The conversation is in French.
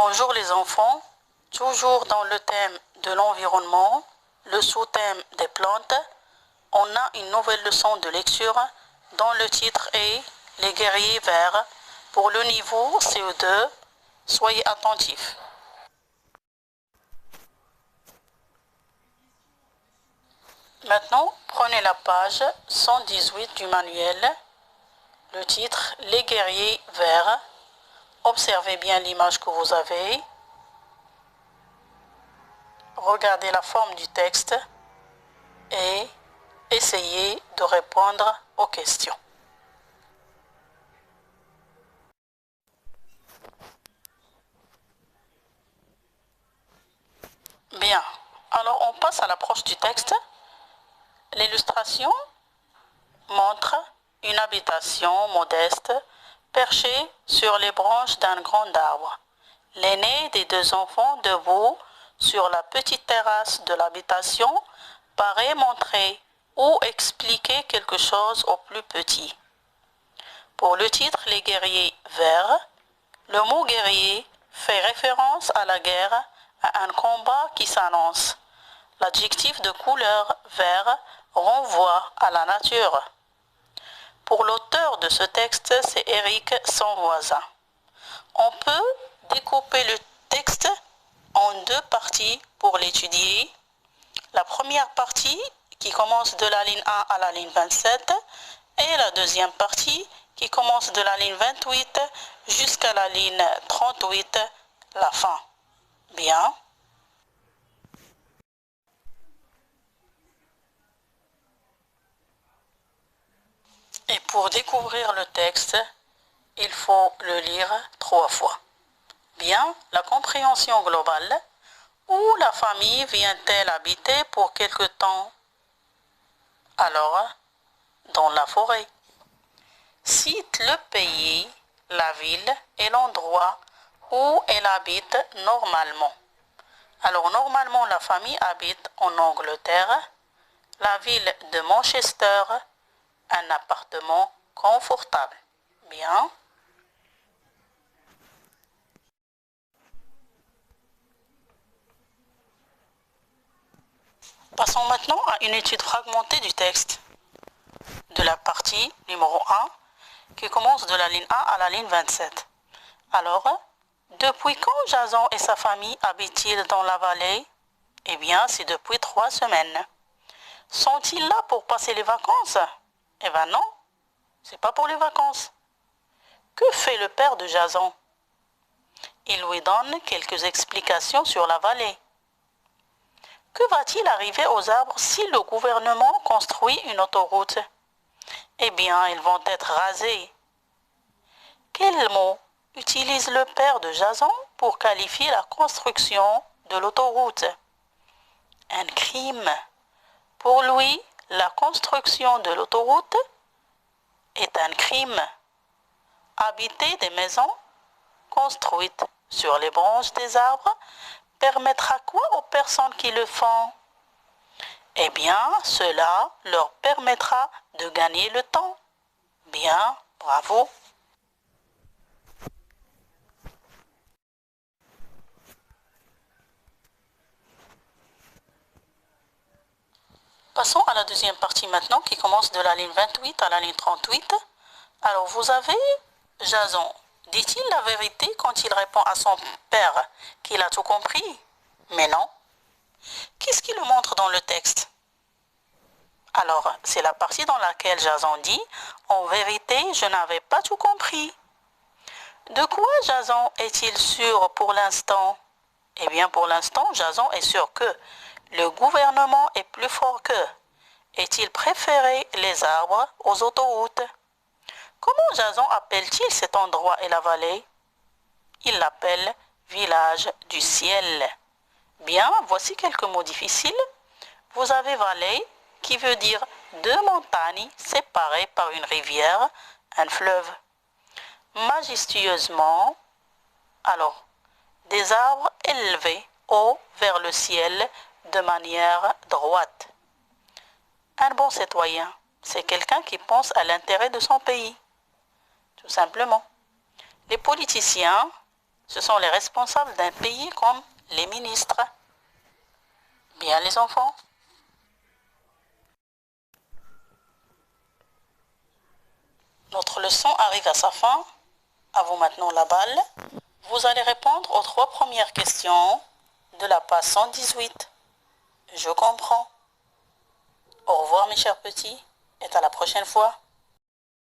Bonjour les enfants, toujours dans le thème de l'environnement, le sous-thème des plantes, on a une nouvelle leçon de lecture dont le titre est Les guerriers verts pour le niveau CE2. Soyez attentifs. Maintenant, prenez la page 118 du manuel, le titre Les guerriers verts. Observez bien l'image que vous avez. Regardez la forme du texte et essayez de répondre aux questions. Bien, alors on passe à l'approche du texte. L'illustration montre une habitation modeste perchée sur les branches d'un grand arbre. L'aîné des deux enfants debout sur la petite terrasse de l'habitation paraît montrer ou expliquer quelque chose au plus petit. Pour le titre Les guerriers verts, le mot guerrier fait référence à la guerre, à un combat qui s'annonce. L'adjectif de couleur vert renvoie à la nature. Pour l'auteur de ce texte, c'est Eric Sanvoisin. On peut découper le texte en deux parties pour l'étudier. La première partie qui commence de la ligne 1 à la ligne 27 et la deuxième partie qui commence de la ligne 28 jusqu'à la ligne 38, la fin. Bien. Et pour découvrir le texte, il faut le lire 3 fois. Bien, la compréhension globale. Où la famille vient-elle habiter pour quelque temps? Alors, dans la forêt. Cite le pays, la ville et l'endroit où elle habite normalement. Alors, normalement, la famille habite en Angleterre, la ville de Manchester, un appartement confortable. Bien. Passons maintenant à une étude fragmentée du texte de la partie numéro 1 qui commence de la ligne 1 à la ligne 27. Alors, depuis quand Jason et sa famille habitent-ils dans la vallée? Eh bien, c'est depuis 3 semaines. Sont-ils là pour passer les vacances? Eh bien non, c'est pas pour les vacances. Que fait le père de Jason? Il lui donne quelques explications sur la vallée. Que va-t-il arriver aux arbres si le gouvernement construit une autoroute? Eh bien, ils vont être rasés. Quel mot utilise le père de Jason pour qualifier la construction de l'autoroute? Un crime. Pour lui, la construction de l'autoroute est un crime. Habiter des maisons construites sur les branches des arbres permettra quoi aux personnes qui le font? Eh bien, cela leur permettra de gagner le temps. Bien, bravo. Passons à la deuxième partie maintenant qui commence de la ligne 28 à la ligne 38. Alors vous avez Jason. Dit-il la vérité quand il répond à son père qu'il a tout compris? Mais non. Qu'est-ce qu'il montre dans le texte? Alors, c'est la partie dans laquelle Jason dit « En vérité, je n'avais pas tout compris ». De quoi Jason est-il sûr pour l'instant? Eh bien, pour l'instant, Jason est sûr que le gouvernement est plus fort qu'eux. Et-il préféré les arbres aux autoroutes? Comment Jason appelle-t-il cet endroit et la vallée? Il l'appelle village du ciel. Bien, voici quelques mots difficiles. Vous avez vallée qui veut dire deux montagnes séparées par une rivière, un fleuve. Majestueusement, alors, des arbres élevés haut vers le ciel de manière droite. Un bon citoyen, c'est quelqu'un qui pense à l'intérêt de son pays, tout simplement. Les politiciens Ce sont les responsables d'un pays comme les ministres. Bien les enfants? Notre leçon arrive à sa fin. À vous maintenant la balle. Vous allez répondre aux 3 premières questions de la page 118. Je comprends. Au revoir mes chers petits et à la prochaine fois.